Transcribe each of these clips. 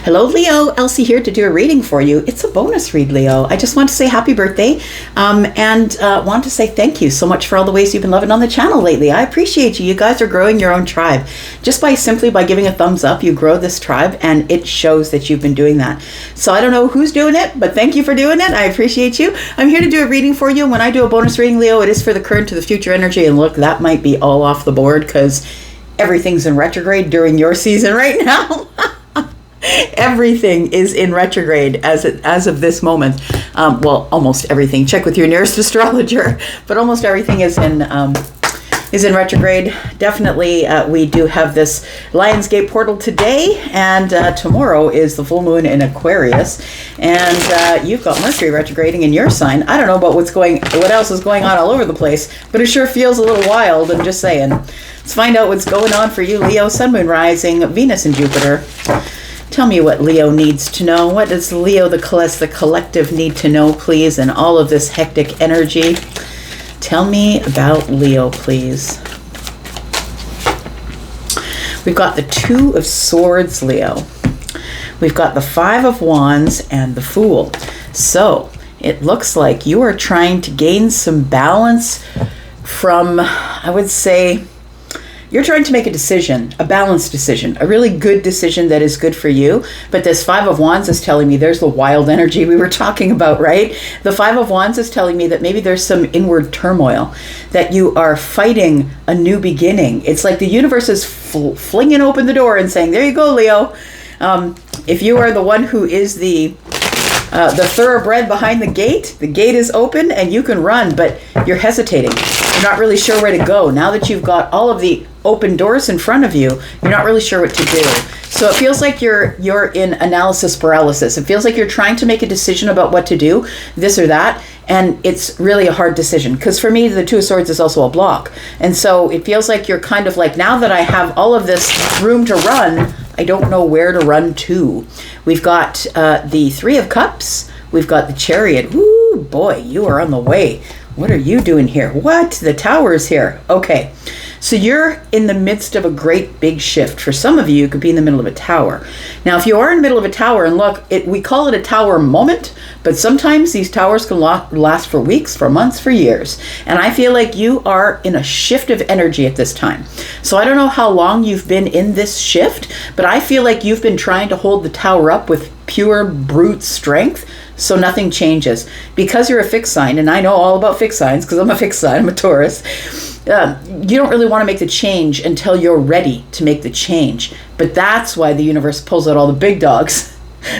Hello, Leo. Elsie here to do a reading for you. It's a bonus read, Leo. I just want to say happy birthday and want to say thank you so much for all the ways you've been loving on the channel lately. I appreciate you. You guys are growing your own tribe. Just simply by giving a thumbs up, you grow this tribe, and it shows that you've been doing that. So I don't know who's doing it, but thank you for doing it. I appreciate you. I'm here to do a reading for you. And when I do a bonus reading, Leo, it is for the current to the future energy. And look, that might be all off the board because everything's in retrograde during your season right now. Everything is in retrograde as of this moment. Well, almost everything. Check with your nearest astrologer, but almost everything is in retrograde. Definitely, we do have this Lionsgate portal today, and tomorrow is the full moon in Aquarius, and you've got Mercury retrograding in your sign. I don't know about what else is going on all over the place, but it sure feels a little wild. I'm just saying. Let's find out what's going on for you, Leo, Sun, Moon, Rising, Venus, and Jupiter. Tell me what Leo needs to know. What does Leo, the collective, need to know, please, in all of this hectic energy? Tell me about Leo, please. We've got the Two of Swords, Leo. We've got the Five of Wands and the Fool. So it looks like you are trying to gain some balance from, I would say, you're trying to make a decision, a balanced decision, a really good decision that is good for you. But this Five of Wands is telling me there's the wild energy we were talking about, right? The Five of Wands is telling me that maybe there's some inward turmoil, that you are fighting a new beginning. It's like the universe is flinging open the door and saying, there you go, Leo. If you are the one who is the thoroughbred behind the gate is open and you can run, but you're hesitating. You're not really sure where to go. Now that you've got all of the open doors in front of you, you're not really sure what to do. So it feels like you're in analysis paralysis. It feels like you're trying to make a decision about what to do, this or that, and it's really a hard decision. Because for me, the Two of Swords is also a block. And so it feels like you're kind of like, now that I have all of this room to run, I don't know where to run to. We've got the Three of Cups. We've got the Chariot. Woo, boy, you are on the way. What are you doing here? What? The Tower is here. Okay. So you're in the midst of a great big shift. For some of you, you could be in the middle of a tower. Now, if you are in the middle of a tower, and look, we call it a tower moment, but sometimes these towers can last for weeks, for months, for years. And I feel like you are in a shift of energy at this time. So I don't know how long you've been in this shift, but I feel like you've been trying to hold the tower up with pure brute strength, so nothing changes. Because you're a fixed sign, and I know all about fixed signs because I'm a fixed sign, I'm a Taurus, you don't really want to make the change until you're ready to make the change. But that's why the universe pulls out all the big dogs,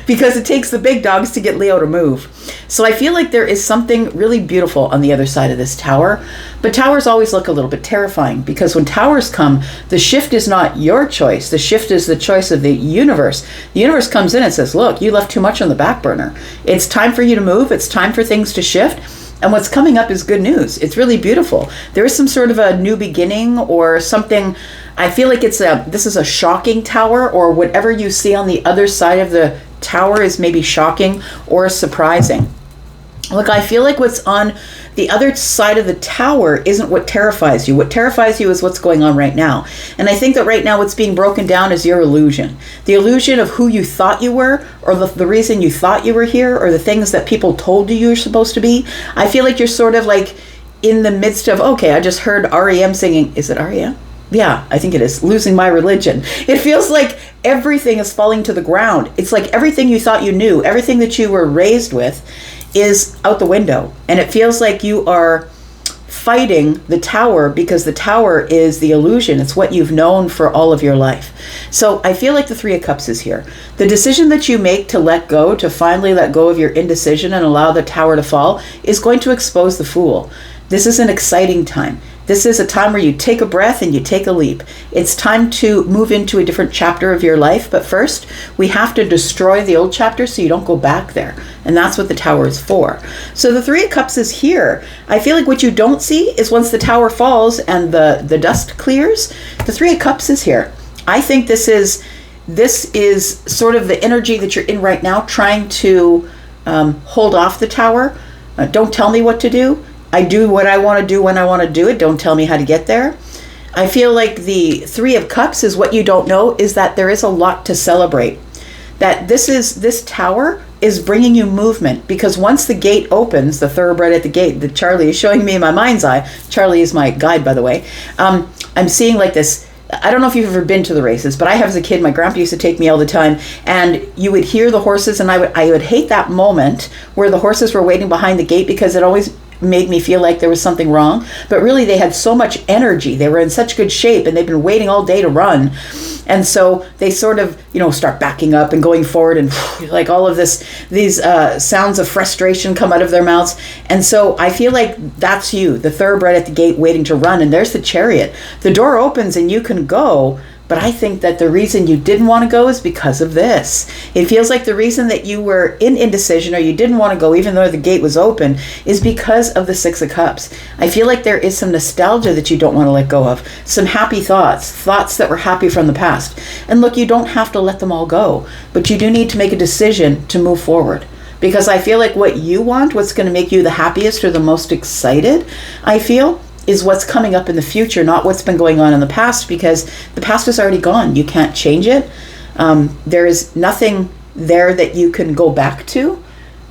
because it takes the big dogs to get Leo to move. So I feel like there is something really beautiful on the other side of this tower. But towers always look a little bit terrifying, because when towers come, the shift is not your choice. The shift is the choice of the universe. The universe comes in and says, look, you left too much on the back burner. It's time for you to move. It's time for things to shift. And what's coming up is good news. It's really beautiful. There is some sort of a new beginning or something. I feel like this is a shocking tower, or whatever you see on the other side of the tower is maybe shocking or surprising. Look, I feel like what's on the other side of the tower isn't what terrifies you. What terrifies you is what's going on right now. And I think that right now what's being broken down is your illusion. The illusion of who you thought you were, or the reason you thought you were here, or the things that people told you you're supposed to be. I feel like you're sort of like in the midst of, okay, I just heard REM singing. Is it REM? Yeah, I think it is. Losing My Religion. It feels like everything is falling to the ground. It's like everything you thought you knew, everything that you were raised with, is out the window. And it feels like you are fighting the tower, because the tower is the illusion. It's what you've known for all of your life. So I feel like the Three of Cups is here. The decision that you make to let go, to finally let go of your indecision and allow the tower to fall, is going to expose the Fool. This is an exciting time. This is a time where you take a breath and you take a leap. It's time to move into a different chapter of your life. But first, we have to destroy the old chapter so you don't go back there. And that's what the tower is for. So the Three of Cups is here. I feel like what you don't see is once the tower falls and the dust clears, the Three of Cups is here. I think this is sort of the energy that you're in right now, trying to hold off the tower. Don't tell me what to do. I do what I want to do when I want to do it. Don't tell me how to get there. I feel like the Three of Cups is what you don't know is that there is a lot to celebrate. that this tower is bringing you movement, because once the gate opens, the thoroughbred at the gate that Charlie is showing me in my mind's eye, Charlie is my guide, by the way, I'm seeing like this. I don't know if you've ever been to the races, but I have as a kid. My grandpa used to take me all the time, and you would hear the horses, and I would hate that moment where the horses were waiting behind the gate, because it always made me feel like there was something wrong. But really, they had so much energy. They were in such good shape, and they've been waiting all day to run. And so they sort of, start backing up and going forward, and like all of these sounds of frustration come out of their mouths. And so I feel like that's you, the thoroughbred at the gate waiting to run. And there's the chariot. The door opens and you can go. But I think that the reason you didn't want to go is because of this. It feels like the reason that you were in indecision, or you didn't want to go even though the gate was open, is because of the Six of Cups. I feel like there is some nostalgia that you don't want to let go of. Some happy thoughts that were happy from the past. And look, you don't have to let them all go, but you do need to make a decision to move forward. Because I feel like what you want, what's going to make you the happiest or the most excited, I feel, is what's coming up in the future, not what's been going on in the past, because the past is already gone. You can't change it. There is nothing there that you can go back to.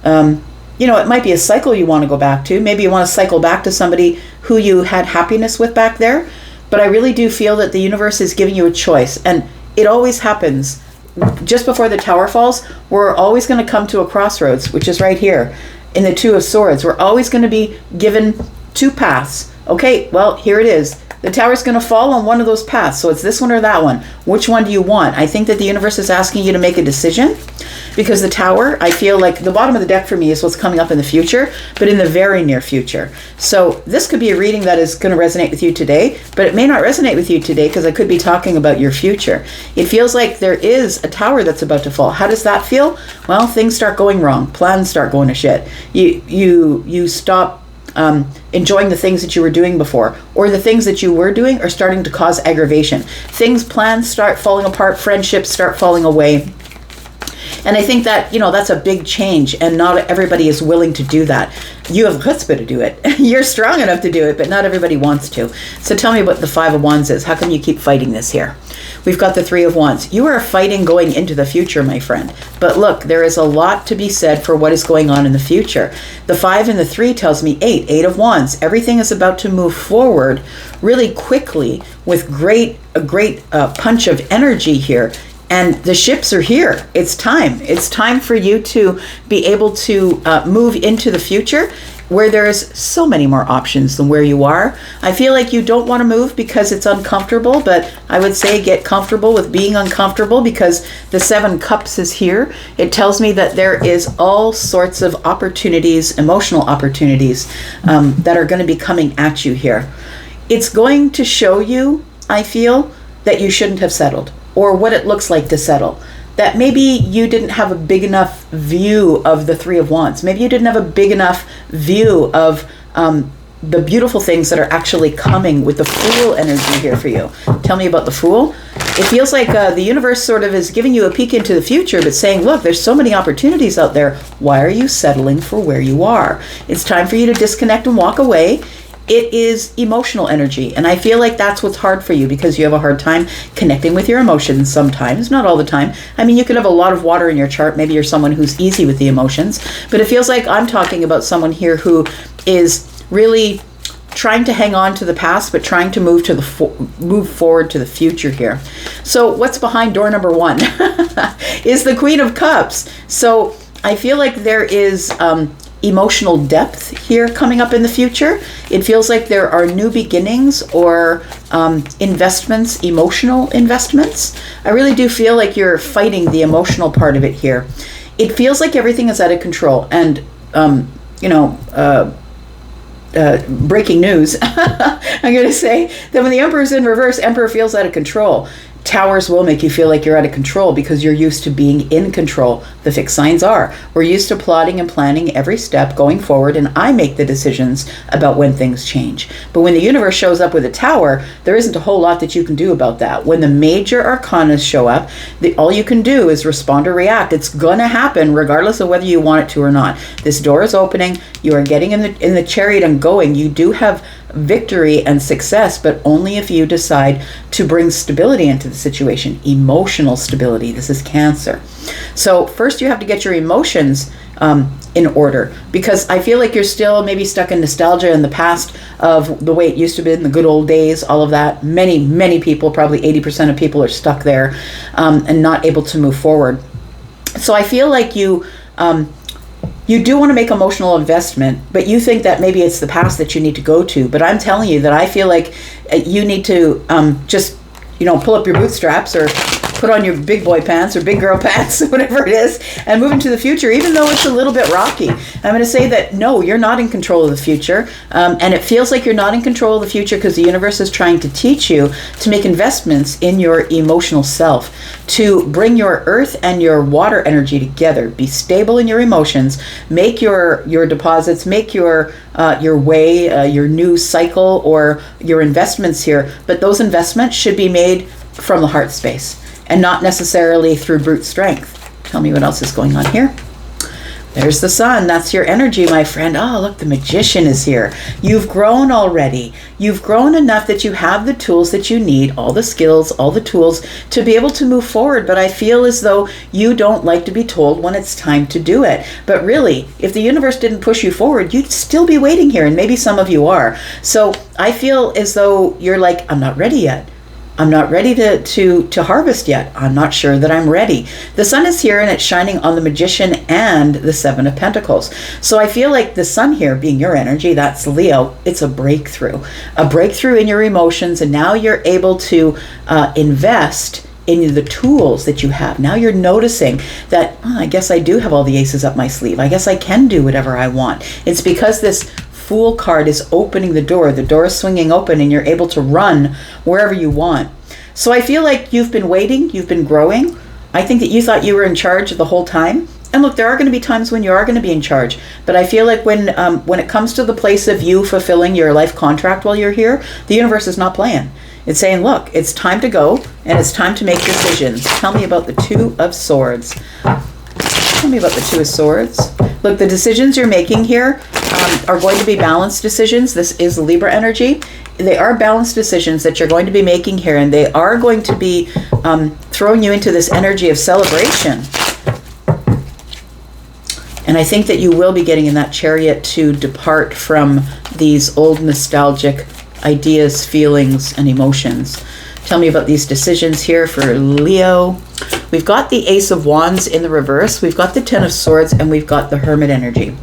It might be a cycle you want to go back to. Maybe you want to cycle back to somebody who you had happiness with back there. But I really do feel that the universe is giving you a choice. And it always happens just before the tower falls. We're always going to come to a crossroads, which is right here in the Two of Swords. We're always going to be given two paths. Okay, well, here it is. The tower's going to fall on one of those paths. So it's this one or that one. Which one do you want? I think that the universe is asking you to make a decision, because the tower, I feel like the bottom of the deck for me is what's coming up in the future, but in the very near future. So this could be a reading that is going to resonate with you today, but it may not resonate with you today, because I could be talking about your future. It feels like there is a tower that's about to fall. How does that feel? Well, things start going wrong. Plans start going to shit. You stop enjoying the things that you were doing before, or the things that you were doing are starting to cause aggravation. Plans start falling apart, friendships start falling away. And I think that, that's a big change, and not everybody is willing to do that. You have chutzpah to do it. You're strong enough to do it, but not everybody wants to. So tell me what the Five of Wands is. How come you keep fighting this here? We've got the Three of Wands. You are fighting going into the future, my friend. But look, there is a lot to be said for what is going on in the future. The 5 and the 3 tells me 8 of Wands. Everything is about to move forward really quickly with a great punch of energy here. And the ships are here. It's time. It's time for you to be able to move into the future, where there's so many more options than where you are. I feel like you don't want to move because it's uncomfortable, but I would say get comfortable with being uncomfortable, because the 7 Cups is here. It tells me that there is all sorts of opportunities, emotional opportunities, that are going to be coming at you here. It's going to show you, I feel, that you shouldn't have settled, or what it looks like to settle. That maybe you didn't have a big enough view of the Three of Wands. Maybe you didn't have a big enough view of the beautiful things that are actually coming with the Fool energy here for you. Tell me about the Fool. It feels like the universe sort of is giving you a peek into the future, but saying, look, there's so many opportunities out there. Why are you settling for where you are? It's time for you to disconnect and walk away. It is emotional energy, and I feel like that's what's hard for you, because you have a hard time connecting with your emotions sometimes, not all the time. I mean, you could have a lot of water in your chart. Maybe you're someone who's easy with the emotions, but it feels like I'm talking about someone here who is really trying to hang on to the past, but trying to move forward to the future here. So what's behind door number 1 is the Queen of Cups. So I feel like there is emotional depth here coming up in the future. It feels like there are new beginnings, or investments, emotional investments. I really do feel like you're fighting the emotional part of it here. It feels like everything is out of control, and breaking news, I'm going to say that when the Emperor is in reverse, Emperor feels out of control. Towers will make you feel like you're out of control, because you're used to being in control. The fixed signs are. We're used to plotting and planning every step going forward, and I make the decisions about when things change. But when the universe shows up with a tower, there isn't a whole lot that you can do about that. When the major arcanas show up, all you can do is respond or react. It's going to happen regardless of whether you want it to or not. This door is opening. You are getting in the chariot and going. You do have victory and success, but only if you decide to bring stability into the situation, emotional stability. This is Cancer. So first you have to get your emotions in order, because I feel like you're still maybe stuck in nostalgia in the past of the way it used to be in the good old days, all of that. Many people, probably 80% of people, are stuck there and not able to move forward. So I feel like you do want to make emotional investment, but you think that maybe it's the past that you need to go to. But I'm telling you that I feel like you need to just, pull up your bootstraps or put on your big boy pants or big girl pants, whatever it is, and move into the future, even though it's a little bit rocky. I'm going to say that, no, you're not in control of the future. And it feels like you're not in control of the future because the universe is trying to teach you to make investments in your emotional self, to bring your earth and your water energy together, be stable in your emotions, make your deposits, make your way, your new cycle or your investments here. But those investments should be made from the heart space, and not necessarily through brute strength. Tell me what else is going on here. There's the sun. That's your energy, my friend. Oh, look, the magician is here. You've grown already. You've grown enough that you have the tools that you need, all the skills, all the tools to be able to move forward. But I feel as though you don't like to be told when it's time to do it. But really, if the universe didn't push you forward, you'd still be waiting here. And maybe some of you are. So I feel as though you're like, I'm not ready yet. I'm not ready to harvest yet. I'm not sure that I'm ready. The sun is here and it's shining on the magician and the Seven of Pentacles. So I feel like the sun here being your energy, that's Leo, it's a breakthrough in your emotions. And now you're able to invest in the tools that you have. Now you're noticing that, I guess I do have all the aces up my sleeve. I guess I can do whatever I want. It's because this Fool card is opening the door. The door is swinging open and you're able to run wherever you want. So I feel like you've been waiting, you've been growing. I think that you thought you were in charge the whole time. And look, there are going to be times when you are going to be in charge. But I feel like when it comes to the place of you fulfilling your life contract while you're here, the universe is not playing. It's saying, look, it's time to go and it's time to make decisions. Tell me about the Two of Swords. Tell me about the Two of Swords. Look, the decisions you're making here are going to be balanced decisions. This is Libra energy. They are balanced decisions that you're going to be making here, and they are going to be throwing you into this energy of celebration. And I think that you will be getting in that chariot to depart from these old nostalgic ideas, feelings, and emotions. Tell me about these decisions here for Leo. We've got the Ace of Wands in the reverse. We've got the Ten of Swords, and we've got the Hermit energy.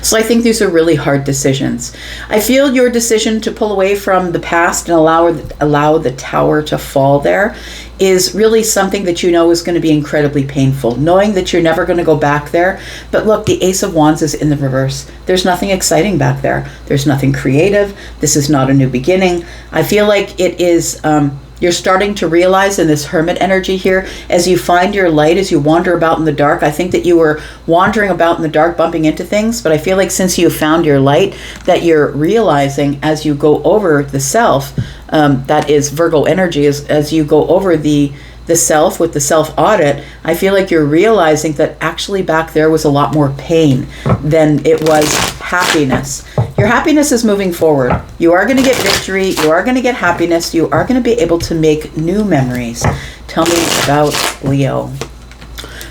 So I think these are really hard decisions. I feel your decision to pull away from the past and allow the tower to fall there is really something that you know is going to be incredibly painful, knowing that you're never going to go back there. But look, the Ace of Wands is in the reverse. There's nothing exciting back there. There's nothing creative. This is not a new beginning. I feel like it is... you're starting to realize in this Hermit energy here, as you find your light, as you wander about in the dark. I think that you were wandering about in the dark, bumping into things, but I feel like since you found your light, that you're realizing as you go over the self, that is Virgo energy, as you go over the self with the self audit, I feel like you're realizing that actually back there was a lot more pain than it was happiness. Your happiness is moving forward. You are going to get victory. You are going to get happiness. You are going to be able to make new memories. Tell me about Leo.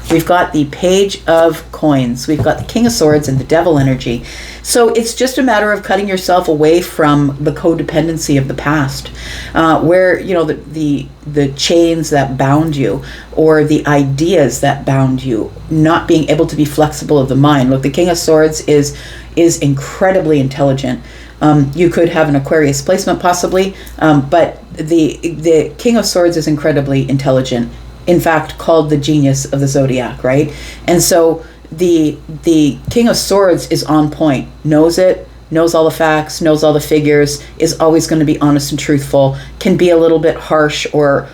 We've got the Page of Coins. We've got the King of Swords and the Devil energy. So it's just a matter of cutting yourself away from the codependency of the past, where, you know, the chains that bound you or the ideas that bound you, not being able to be flexible of the mind. Look, the King of Swords is incredibly intelligent. You could have an Aquarius placement possibly, but the King of Swords is incredibly intelligent. In fact, called the genius of the zodiac, right? And so the King of Swords is on point, knows it, knows all the facts, knows all the figures, is always going to be honest and truthful, can be a little bit harsh or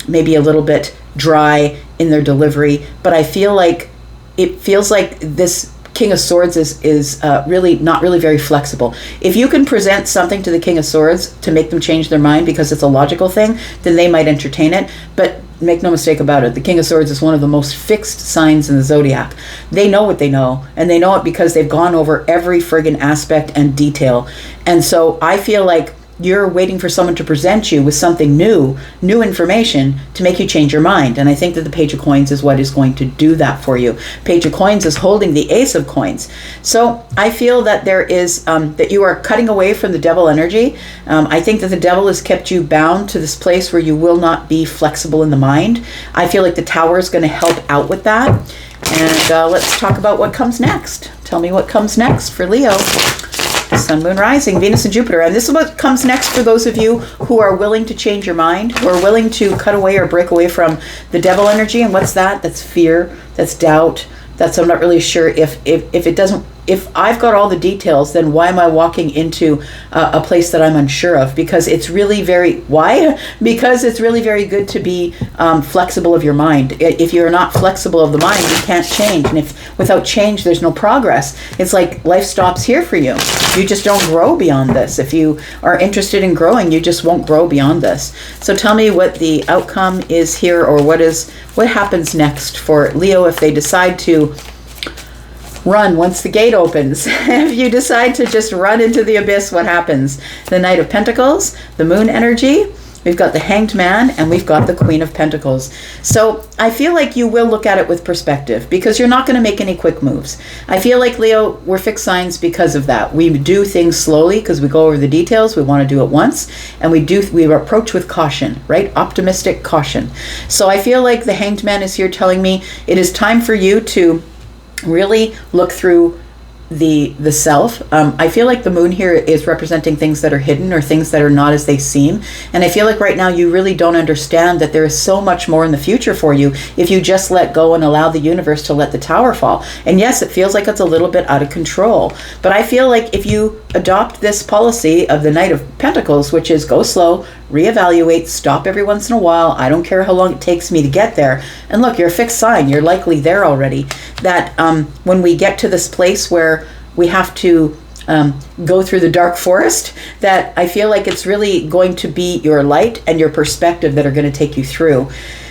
maybe a little bit dry in their delivery. But I feel like it feels like this King of Swords is really not really very flexible. If you can present something to the King of Swords to make them change their mind because it's a logical thing, then they might entertain it. But make no mistake about it, the King of Swords is one of the most fixed signs in the zodiac. They know what they know, and they know it because they've gone over every friggin' aspect and detail. And so I feel like you're waiting for someone to present you with something new information to make you change your mind. And I think that the Page of Coins is what is going to do that for you. Page of Coins is holding the Ace of Coins. So I feel that there is, that you are cutting away from the devil energy. I think that the devil has kept you bound to this place where you will not be flexible in the mind. I feel like the Tower is going to help out with that. And let's talk about what comes next. Tell me what comes next for Leo. Sun, Moon, Rising, Venus, and Jupiter. And this is what comes next for those of you who are willing to change your mind, who are willing to cut away or break away from the devil energy. And what's that? That's fear. That's doubt. That's, I'm not really sure if it doesn't, if I've got all the details, then why am I walking into a place that I'm unsure of? Because it's really why? Because it's really very good to be flexible of your mind. If you're not flexible of the mind, you can't change. And if without change, there's no progress. It's like life stops here for you. You just don't grow beyond this. If you are interested in growing, you just won't grow beyond this. So tell me what the outcome is here, or what happens next for Leo if they decide to run once the gate opens. If you decide to just run into the abyss, what happens? The Knight of Pentacles, the Moon energy, we've got the Hanged Man, and we've got the Queen of Pentacles. So I feel like you will look at it with perspective, because you're not going to make any quick moves. I feel like, Leo, we're fixed signs because of that. We do things slowly because we go over the details. We want to do it once, and we approach with caution, right? Optimistic caution. So I feel like the Hanged Man is here telling me it is time for you to really look through the self. I feel like the moon here is representing things that are hidden, or things that are not as they seem. And I feel like right now you really don't understand that there is so much more in the future for you if you just let go and allow the universe to let the tower fall. And yes, it feels like it's a little bit out of control. But I feel like if you adopt this policy of the Knight of Pentacles, which is go slow, reevaluate, stop every once in a while. I don't care how long it takes me to get there. And look, you're a fixed sign. You're likely there already. That when we get to this place where we have to go through the dark forest, that I feel like it's really going to be your light and your perspective that are going to take you through.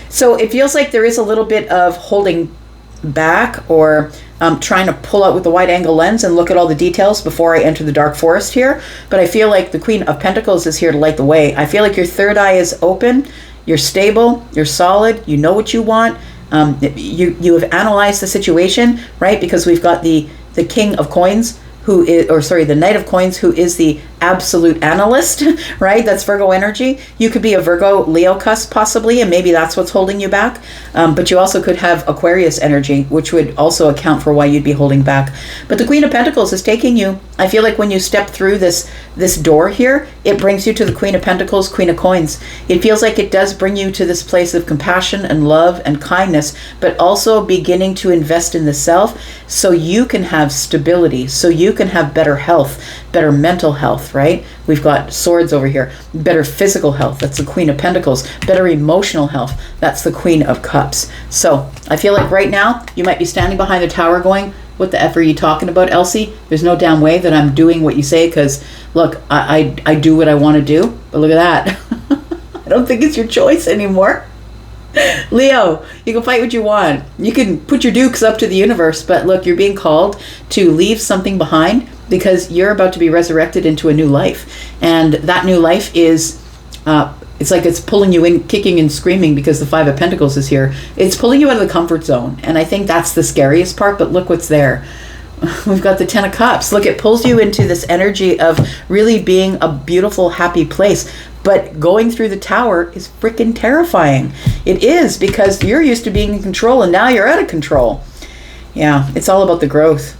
So it feels like there is a little bit of holding back, or trying to pull out with the wide angle lens and look at all the details before I enter the dark forest here. But I feel like the Queen of Pentacles is here to light the way. I feel like your third eye is open. You're stable. You're solid. You know what you want. You have analyzed the situation, right? Because we've got the King of Coins, the Knight of Coins, who is the absolute analyst, right? That's Virgo energy. You could be a Virgo Leo cusp possibly, and maybe that's what's holding you back. But you also could have Aquarius energy, which would also account for why you'd be holding back. But the Queen of Pentacles is taking you. I feel like when you step through this door here, it brings you to the Queen of Pentacles, Queen of Coins. It feels like it does bring you to this place of compassion and love and kindness, but also beginning to invest in the self so you can have stability, so you can have better health, better mental health, right? We've got swords over here. Better physical health, that's the Queen of Pentacles. Better emotional health, that's the Queen of Cups. So I feel like right now you might be standing behind the tower going, what the F are you talking about, Elsie? There's no damn way that I'm doing what you say, because look, I do what I want to do, but look at that. I don't think it's your choice anymore. Leo, you can fight what you want. You can put your dukes up to the universe, but look, you're being called to leave something behind, because you're about to be resurrected into a new life. And that new life is, it's like it's pulling you in, kicking and screaming, because the Five of Pentacles is here. It's pulling you out of the comfort zone. And I think that's the scariest part, but look what's there. We've got the Ten of Cups. Look, it pulls you into this energy of really being a beautiful, happy place. But going through the tower is freaking terrifying. It is, because you're used to being in control and now you're out of control. Yeah, it's all about the growth.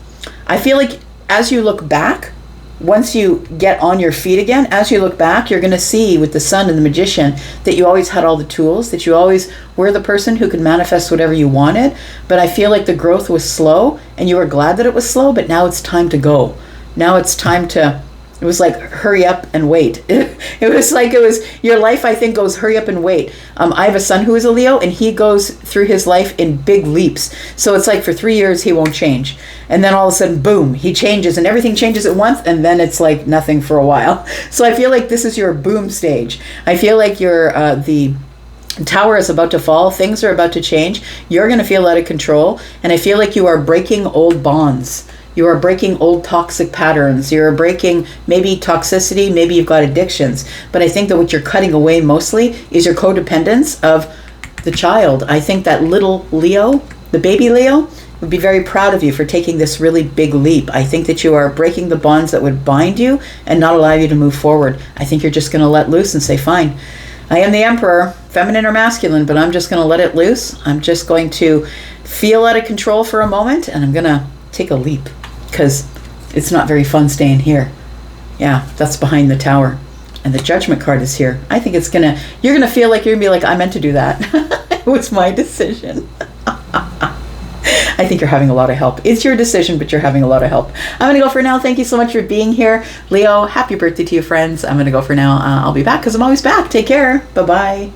I feel like as you look back, once you get on your feet again, as you look back, you're going to see with the Sun and the Magician that you always had all the tools, that you always were the person who could manifest whatever you wanted. But I feel like the growth was slow, and you were glad that it was slow, but now it's time to go. Now it's time to, it was like, hurry up and wait. It was your life, I think, goes hurry up and wait. I have a son who is a Leo, and he goes through his life in big leaps. So it's like for 3 years, he won't change. And then all of a sudden, boom, he changes, and everything changes at once, and then it's like nothing for a while. So I feel like this is your boom stage. I feel like the tower is about to fall. Things are about to change. You're going to feel out of control. And I feel like you are breaking old bonds. You are breaking old toxic patterns. You're breaking maybe toxicity, maybe you've got addictions. But I think that what you're cutting away mostly is your codependence of the child. I think that little Leo, the baby Leo, would be very proud of you for taking this really big leap. I think that you are breaking the bonds that would bind you and not allow you to move forward. I think you're just going to let loose and say, fine, I am the emperor, feminine or masculine, but I'm just going to let it loose. I'm just going to feel out of control for a moment, and I'm going to take a leap because it's not very fun staying here. Yeah, that's behind the tower. And the judgment card is here. I think you're going to feel like you're going to be like, I meant to do that. It was my decision. I think you're having a lot of help. It's your decision, but you're having a lot of help. I'm going to go for now. Thank you so much for being here. Leo, happy birthday to you, friends. I'm going to go for now. I'll be back because I'm always back. Take care. Bye-bye.